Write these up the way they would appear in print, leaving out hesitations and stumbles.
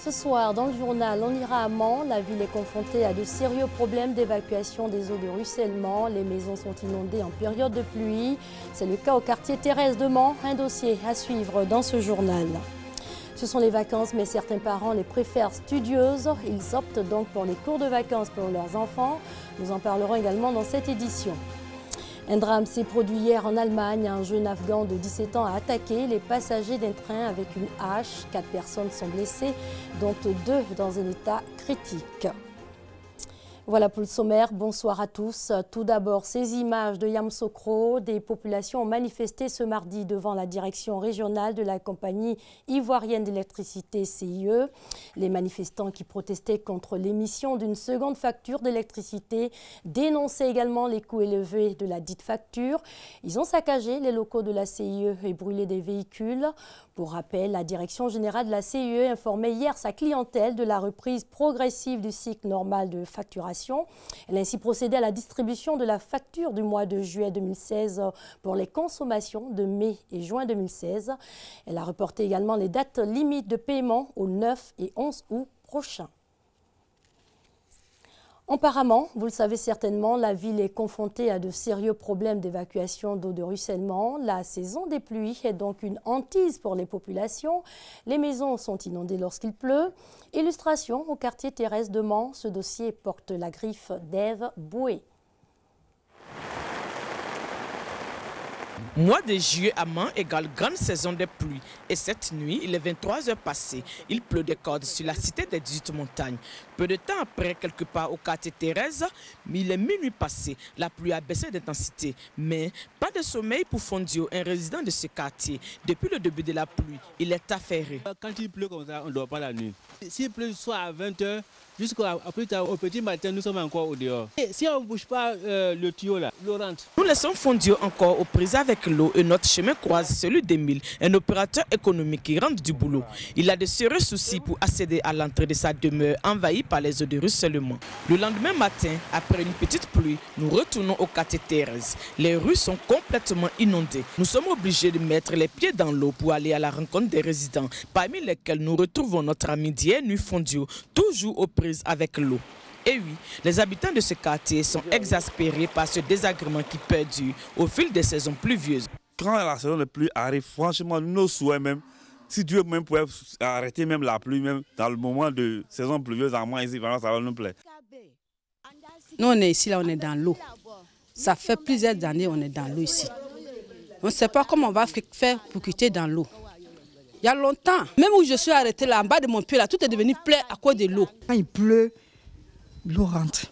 Ce soir, dans le journal, on ira à Mans. La ville est confrontée à de sérieux problèmes d'évacuation des eaux de ruissellement. Les maisons sont inondées en période de pluie. C'est le cas au quartier Thérèse de Mans. Un dossier à suivre dans ce journal. Ce sont les vacances, mais certains parents les préfèrent studieuses. Ils optent donc pour les cours de vacances pour leurs enfants. Nous en parlerons également dans cette édition. Un drame s'est produit hier en Allemagne. Un jeune Afghan de 17 ans a attaqué les passagers d'un train avec une hache. 4 personnes sont blessées, dont 2 dans un état critique. Voilà pour le sommaire. Bonsoir à tous. Tout d'abord, ces images de Yamoussoukro. Des populations ont manifesté ce mardi devant la direction régionale de la compagnie ivoirienne d'électricité CIE. Les manifestants qui protestaient contre l'émission d'une seconde facture d'électricité dénonçaient également les coûts élevés de la dite facture. Ils ont saccagé les locaux de la CIE et brûlé des véhicules. Pour rappel, la direction générale de la CIE informait hier sa clientèle de la reprise progressive du cycle normal de facturation. Elle a ainsi procédé à la distribution de la facture du mois de juillet 2016 pour les consommations de mai et juin 2016. Elle a reporté également les dates limites de paiement au 9 et 11 août prochains. Apparemment, vous le savez certainement, la ville est confrontée à de sérieux problèmes d'évacuation d'eau de ruissellement. La saison des pluies est donc une hantise pour les populations. Les maisons sont inondées lorsqu'il pleut. Illustration au quartier Thérèse de Mans. Ce dossier porte la griffe d'Ève Boué. Mois de juillet à Mans égale grande saison des pluies. Et cette nuit, il est 23 heures passées. Il pleut des cordes sur la cité des 18 montagnes. Peu de temps après, quelque part au quartier Thérèse, il est minuit passé. La pluie a baissé d'intensité. Mais pas de sommeil pour Fondio, un résident de ce quartier. Depuis le début de la pluie, il est affairé. Quand il pleut comme ça, on ne dort pas la nuit. S'il pleut soit à 20 h, jusqu'à plus tard, au petit matin, nous sommes encore au dehors. Et si on ne bouge pas le tuyau là, l'eau rentre. Nous laissons Fondio encore aux prises avec l'eau et notre chemin croise celui d'Émile, un opérateur économique qui rentre du boulot. Il a de sérieux soucis pour accéder à l'entrée de sa demeure envahie par les eaux de ruissellement. Le lendemain matin, après une petite pluie, nous retournons au quartier Thérèse. Les rues sont complètement inondées. Nous sommes obligés de mettre les pieds dans l'eau pour aller à la rencontre des résidents, parmi lesquels nous retrouvons notre ami Dieu Fondio, toujours aux prises avec l'eau. Et oui, les habitants de ce quartier sont exaspérés par ce désagrément qui perdure au fil des saisons pluvieuses. Quand la saison de pluie arrive, franchement, nos souhaits même, si Dieu même pouvait arrêter même la pluie, même dans le moment de saison pluvieuse en moins ici, vraiment, ça va nous plaire. Nous, on est ici, là, on est dans l'eau. Ça fait plusieurs années on est dans l'eau ici. On ne sait pas comment on va faire pour quitter dans l'eau. Il y a longtemps, même où je suis arrêtée là, en bas de mon pied, là, tout est devenu plein à cause de l'eau. Quand il pleut, l'eau rentre.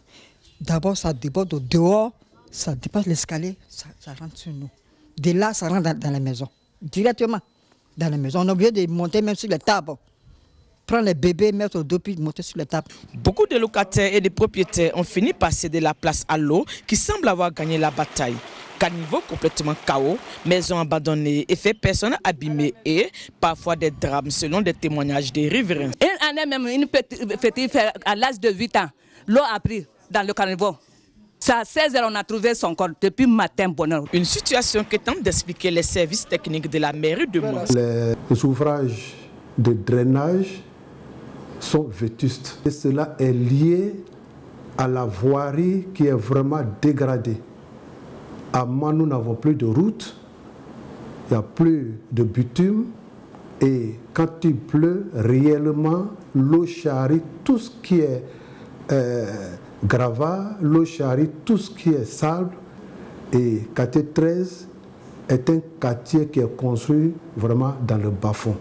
D'abord, ça déborde au dehors, ça dépasse l'escalier, ça rentre sur nous. De là, ça rentre dans la maison, directement dans la maison. On est obligé de monter même sur les tables. Prendre les bébés, mettre au dos, puis monter sur les tables. Beaucoup de locataires et de propriétaires ont fini par céder la place à l'eau qui semble avoir gagné la bataille. Caniveau complètement chaos, maisons abandonnées, effets personnels abîmés et parfois des drames selon des témoignages des riverains. Une année même, une petite fille à l'âge de 8 ans, l'eau a pris dans le caniveau. C'est à 16 h on a trouvé son corps depuis matin bonheur. Une situation que tentent d'expliquer les services techniques de la mairie de Mans. Les ouvrages de drainage sont vétustes. Et cela est lié à la voirie qui est vraiment dégradée. À Mans, nous n'avons plus de route, il n'y a plus de bitume. Et quand il pleut, réellement, l'eau charrie tout ce qui est gravat, l'eau charrie tout ce qui est sable. Et quartier 13 est un quartier qui est construit vraiment dans le bas-fond.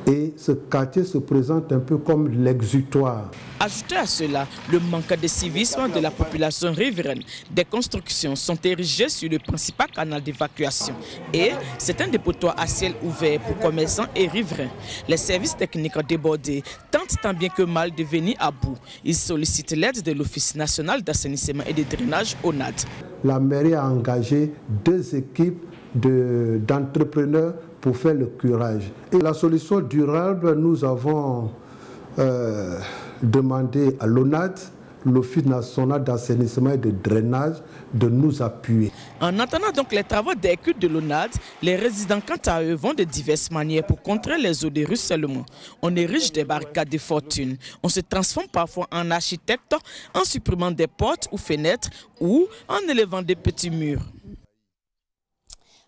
Et ce quartier se présente un peu comme l'exutoire. Ajoutez à cela le manque de civisme de la population riveraine. Des constructions sont érigées sur le principal canal d'évacuation. Et c'est un dépotoir à ciel ouvert pour commerçants et riverains. Les services techniques débordés tentent tant bien que mal de venir à bout. Ils sollicitent l'aide de l'Office national d'assainissement et de drainage ONAD. La mairie a engagé 2 équipes d'entrepreneurs pour faire le curage. Et la solution durable, nous avons demandé à l'ONAD. l'Office national d'assainissement et de drainage de nous appuyer. En attendant donc les travaux d'écoute de l'ONAD, les résidents quant à eux vont de diverses manières pour contrer les eaux de ruissellement. On érige des barricades de fortune, on se transforme parfois en architecte en supprimant des portes ou fenêtres ou en élevant des petits murs.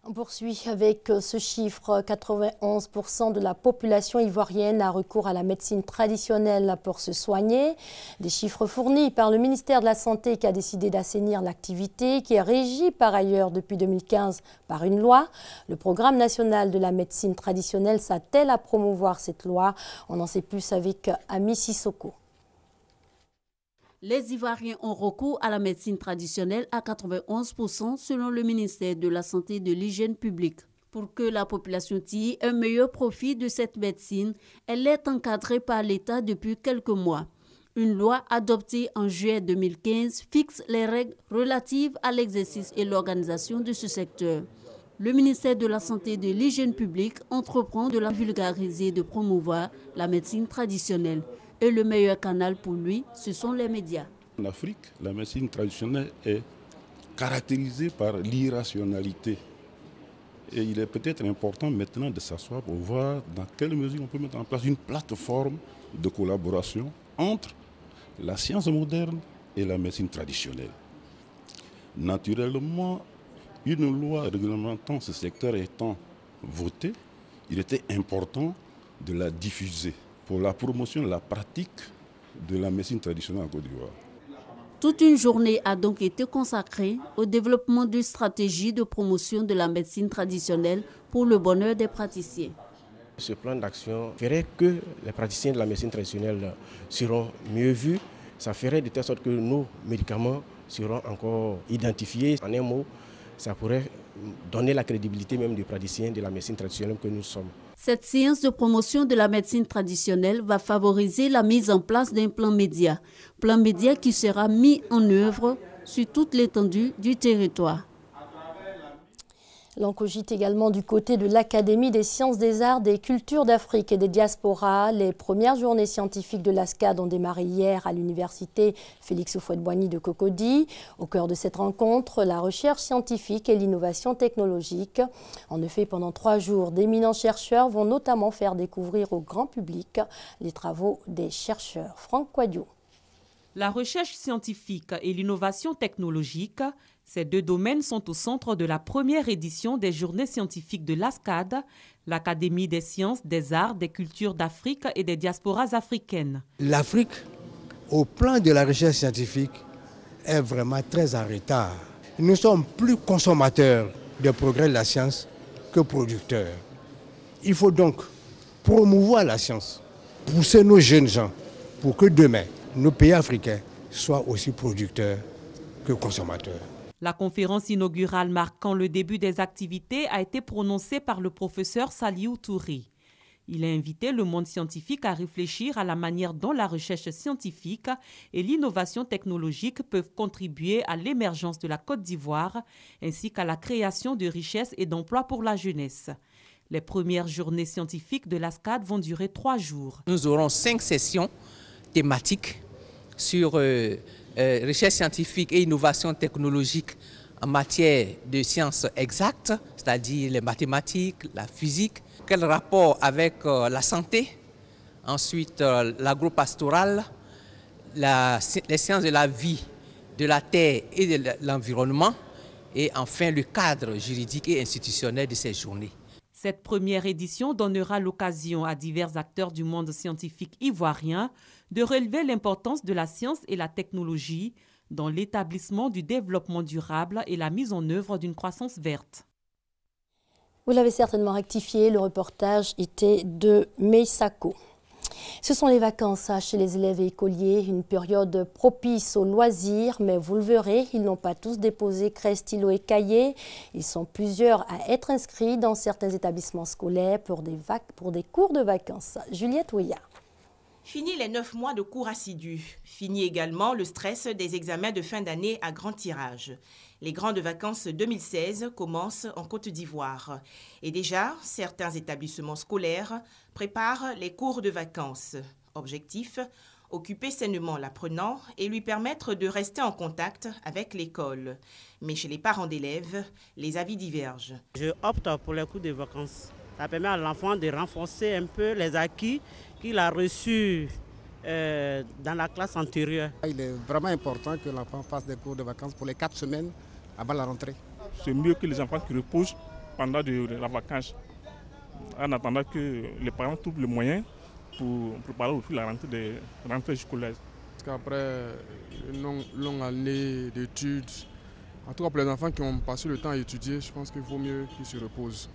On poursuit avec ce chiffre, 91% de la population ivoirienne a recours à la médecine traditionnelle pour se soigner. Des chiffres fournis par le ministère de la Santé qui a décidé d'assainir l'activité, qui est régie par ailleurs depuis 2015 par une loi. Le programme national de la médecine traditionnelle s'attelle à promouvoir cette loi. On en sait plus avec Ami Sissoko. Les Ivoiriens ont recours à la médecine traditionnelle à 91% selon le ministère de la Santé et de l'Hygiène publique. Pour que la population tire un meilleur profit de cette médecine, elle est encadrée par l'État depuis quelques mois. Une loi adoptée en juillet 2015 fixe les règles relatives à l'exercice et l'organisation de ce secteur. Le ministère de la Santé et de l'Hygiène publique entreprend de la vulgariser et de promouvoir la médecine traditionnelle. Et le meilleur canal pour lui, ce sont les médias. En Afrique, la médecine traditionnelle est caractérisée par l'irrationalité. Et il est peut-être important maintenant de s'asseoir pour voir dans quelle mesure on peut mettre en place une plateforme de collaboration entre la science moderne et la médecine traditionnelle. Naturellement, une loi réglementant ce secteur étant votée, il était important de la diffuser pour la promotion de la pratique de la médecine traditionnelle en Côte d'Ivoire. Toute une journée a donc été consacrée au développement d'une stratégie de promotion de la médecine traditionnelle pour le bonheur des praticiens. Ce plan d'action ferait que les praticiens de la médecine traditionnelle seront mieux vus. Ça ferait de telle sorte que nos médicaments seront encore identifiés. En un mot, ça pourrait donner la crédibilité même des praticiens de la médecine traditionnelle que nous sommes. Cette séance de promotion de la médecine traditionnelle va favoriser la mise en place d'un plan média qui sera mis en œuvre sur toute l'étendue du territoire. L'on cogite également du côté de l'Académie des sciences, des arts, des cultures d'Afrique et des diasporas. Les premières journées scientifiques de l'ASCAD ont démarré hier à l'université Félix Houphouët-Boigny de Cocody. Au cœur de cette rencontre, la recherche scientifique et l'innovation technologique. En effet, pendant 3 jours, d'éminents chercheurs vont notamment faire découvrir au grand public les travaux des chercheurs. Franck Quadio. La recherche scientifique et l'innovation technologique, ces 2 domaines sont au centre de la première édition des Journées scientifiques de l'ASCAD, l'Académie des sciences, des arts, des cultures d'Afrique et des diasporas africaines. L'Afrique, au plan de la recherche scientifique, est vraiment très en retard. Nous sommes plus consommateurs des progrès de la science que producteurs. Il faut donc promouvoir la science, pousser nos jeunes gens pour que demain, nos pays africains soient aussi producteurs que consommateurs. La conférence inaugurale marquant le début des activités a été prononcée par le professeur Saliou Touré. Il a invité le monde scientifique à réfléchir à la manière dont la recherche scientifique et l'innovation technologique peuvent contribuer à l'émergence de la Côte d'Ivoire ainsi qu'à la création de richesses et d'emplois pour la jeunesse. Les premières journées scientifiques de l'ASCAD vont durer 3 jours. Nous aurons 5 sessions thématiques sur recherche scientifique et innovation technologique en matière de sciences exactes, c'est-à-dire les mathématiques, la physique, quel rapport avec la santé, ensuite l'agropastoral, les sciences de la vie, de la terre et de l'environnement, et enfin le cadre juridique et institutionnel de ces journées. Cette première édition donnera l'occasion à divers acteurs du monde scientifique ivoirien de relever l'importance de la science et la technologie dans l'établissement du développement durable et la mise en œuvre d'une croissance verte. Vous l'avez certainement rectifié, le reportage était de Meisako. Ce sont les vacances chez les élèves et écoliers, une période propice aux loisirs, mais vous le verrez, ils n'ont pas tous déposé craie, stylo et cahiers. Ils sont plusieurs à être inscrits dans certains établissements scolaires pour des cours de vacances. Juliette Ouya. Fini les 9 mois de cours assidus. Fini également le stress des examens de fin d'année à grand tirage. Les grandes vacances 2016 commencent en Côte d'Ivoire. Et déjà, certains établissements scolaires préparent les cours de vacances. Objectif, occuper sainement l'apprenant et lui permettre de rester en contact avec l'école. Mais chez les parents d'élèves, les avis divergent. Je opte pour les cours de vacances. Ça permet à l'enfant de renforcer un peu les acquis qu'il a reçus dans la classe antérieure. Il est vraiment important que l'enfant fasse des cours de vacances pour les 4 semaines avant la rentrée. C'est mieux que les enfants qui reposent pendant la vacance, en attendant que les parents trouvent le moyen pour préparer aussi la rentrée scolaire. Parce qu'après une longue année d'études, en tout cas pour les enfants qui ont passé le temps à étudier, je pense qu'il vaut mieux qu'ils se reposent.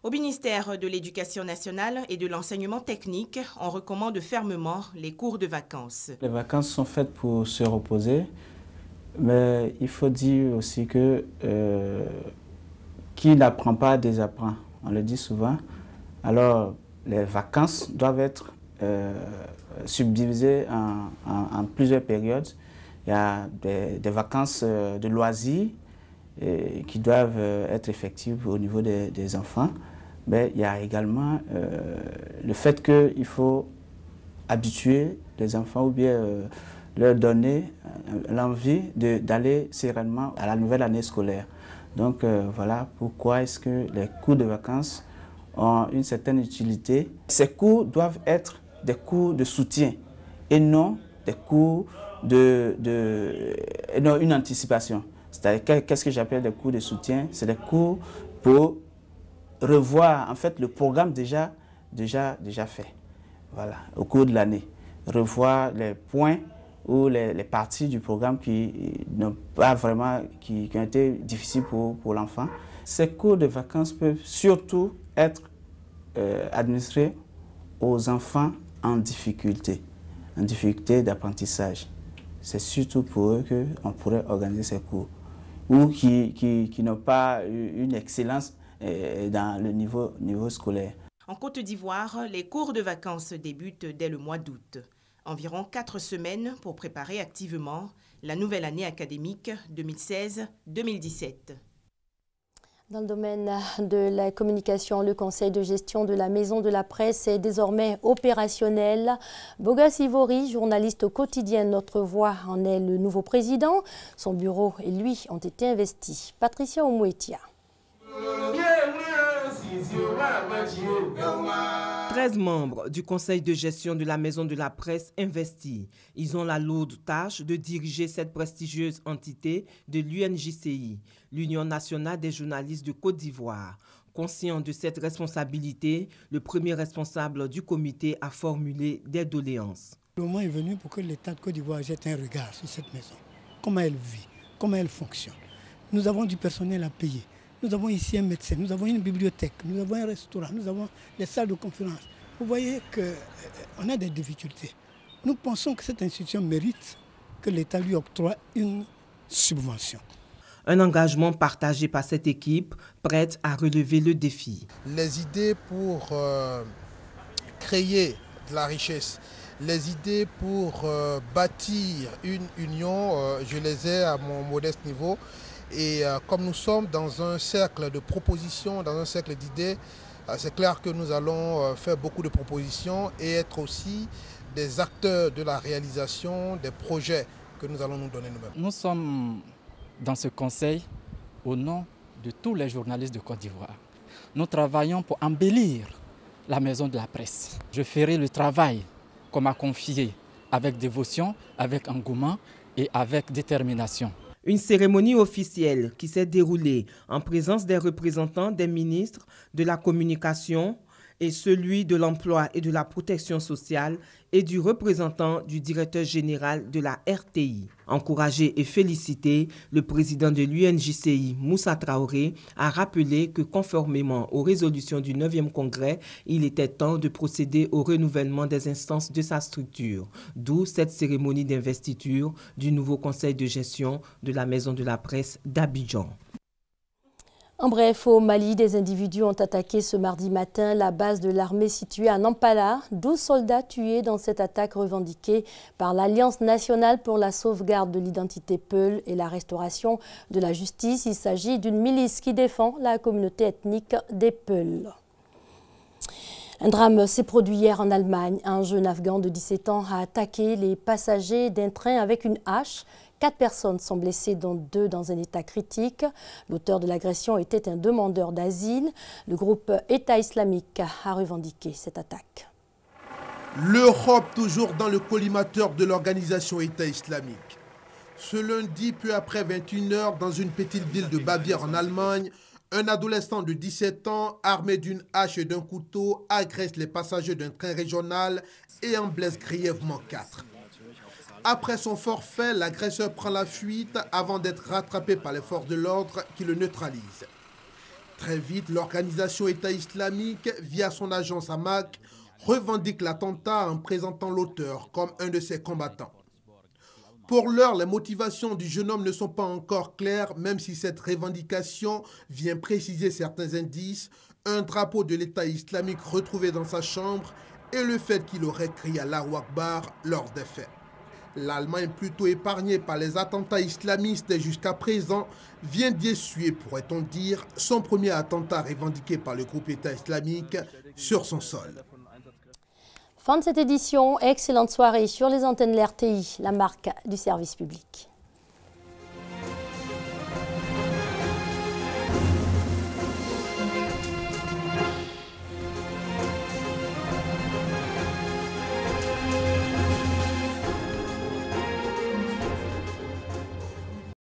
Au ministère de l'Éducation nationale et de l'enseignement technique, on recommande fermement les cours de vacances. Les vacances sont faites pour se reposer, mais il faut dire aussi que qui n'apprend pas désapprend, on le dit souvent. Alors les vacances doivent être subdivisées en plusieurs périodes. Il y a des vacances de loisirs qui doivent être effectives au niveau des enfants. Mais il y a également le fait qu'il faut habituer les enfants ou bien leur donner l'envie d'aller sereinement à la nouvelle année scolaire. Donc voilà pourquoi est-ce que les cours de vacances ont une certaine utilité. Ces cours doivent être des cours de soutien et non des cours non, une anticipation. C'est-à-dire, qu'est-ce que j'appelle des cours de soutien? C'est des cours pour revoir en fait le programme déjà fait, voilà, au cours de l'année. Revoir les points ou les parties du programme qui n'ont pas vraiment, qui ont été difficiles pour l'enfant. Ces cours de vacances peuvent surtout être administrés aux enfants en difficulté d'apprentissage. C'est surtout pour eux qu'on pourrait organiser ces cours, ou qui n'ont pas une excellence dans le niveau scolaire. En Côte d'Ivoire, les cours de vacances débutent dès le mois d'août. Environ 4 semaines pour préparer activement la nouvelle année académique 2016-2017. Dans le domaine de la communication, le conseil de gestion de la Maison de la Presse est désormais opérationnel. Bogas Ivori, journaliste au quotidien Notre Voix, en est le nouveau président. Son bureau et lui ont été investis. Patricia Omouetia. 13 membres du conseil de gestion de la Maison de la Presse investis. Ils ont la lourde tâche de diriger cette prestigieuse entité de l'UNJCI, l'Union nationale des journalistes de Côte d'Ivoire. Conscient de cette responsabilité, le premier responsable du comité a formulé des doléances. Le moment est venu pour que l'État de Côte d'Ivoire jette un regard sur cette maison. Comment elle vit, comment elle fonctionne. Nous avons du personnel à payer. Nous avons ici un médecin, nous avons une bibliothèque, nous avons un restaurant, nous avons des salles de conférence. Vous voyez qu'on a des difficultés. Nous pensons que cette institution mérite que l'État lui octroie une subvention. Un engagement partagé par cette équipe, prête à relever le défi. Les idées pour créer de la richesse, les idées pour bâtir une union, je les ai à mon modeste niveau. Et comme nous sommes dans un cercle de propositions, dans un cercle d'idées, c'est clair que nous allons faire beaucoup de propositions et être aussi des acteurs de la réalisation des projets que nous allons nous donner nous-mêmes. Nous sommes dans ce conseil au nom de tous les journalistes de Côte d'Ivoire. Nous travaillons pour embellir la Maison de la Presse. Je ferai le travail qu'on m'a confié avec dévotion, avec engouement et avec détermination. Une cérémonie officielle qui s'est déroulée en présence des représentants des ministres de la Communication et celui de l'Emploi et de la Protection sociale et du représentant du directeur général de la RTI. Encouragé et félicité, le président de l'UNJCI, Moussa Traoré, a rappelé que conformément aux résolutions du 9e congrès, il était temps de procéder au renouvellement des instances de sa structure, d'où cette cérémonie d'investiture du nouveau conseil de gestion de la Maison de la Presse d'Abidjan. En bref, au Mali, des individus ont attaqué ce mardi matin la base de l'armée située à Nampala. 12 soldats tués dans cette attaque revendiquée par l'Alliance nationale pour la sauvegarde de l'identité Peul et la restauration de la justice. Il s'agit d'une milice qui défend la communauté ethnique des Peuls. Un drame s'est produit hier en Allemagne. Un jeune Afghan de 17 ans a attaqué les passagers d'un train avec une hache. 4 personnes sont blessées, dont 2 dans un état critique. L'auteur de l'agression était un demandeur d'asile. Le groupe État islamique a revendiqué cette attaque. L'Europe toujours dans le collimateur de l'organisation État islamique. Ce lundi, peu après 21h, dans une petite ville de Bavière en Allemagne, un adolescent de 17 ans, armé d'une hache et d'un couteau, agresse les passagers d'un train régional et en blesse grièvement 4. Après son forfait, l'agresseur prend la fuite avant d'être rattrapé par les forces de l'ordre qui le neutralisent. Très vite, l'organisation État islamique, via son agence Hamak, revendique l'attentat en présentant l'auteur comme un de ses combattants. Pour l'heure, les motivations du jeune homme ne sont pas encore claires, même si cette revendication vient préciser certains indices, un drapeau de l'État islamique retrouvé dans sa chambre et le fait qu'il aurait crié Allahu Akbar lors des faits. L'Allemagne, plutôt épargnée par les attentats islamistes jusqu'à présent, vient d'essuyer, pourrait-on dire, son premier attentat revendiqué par le groupe État islamique sur son sol. Fin de cette édition, excellente soirée sur les antennes de l'RTI, la marque du service public.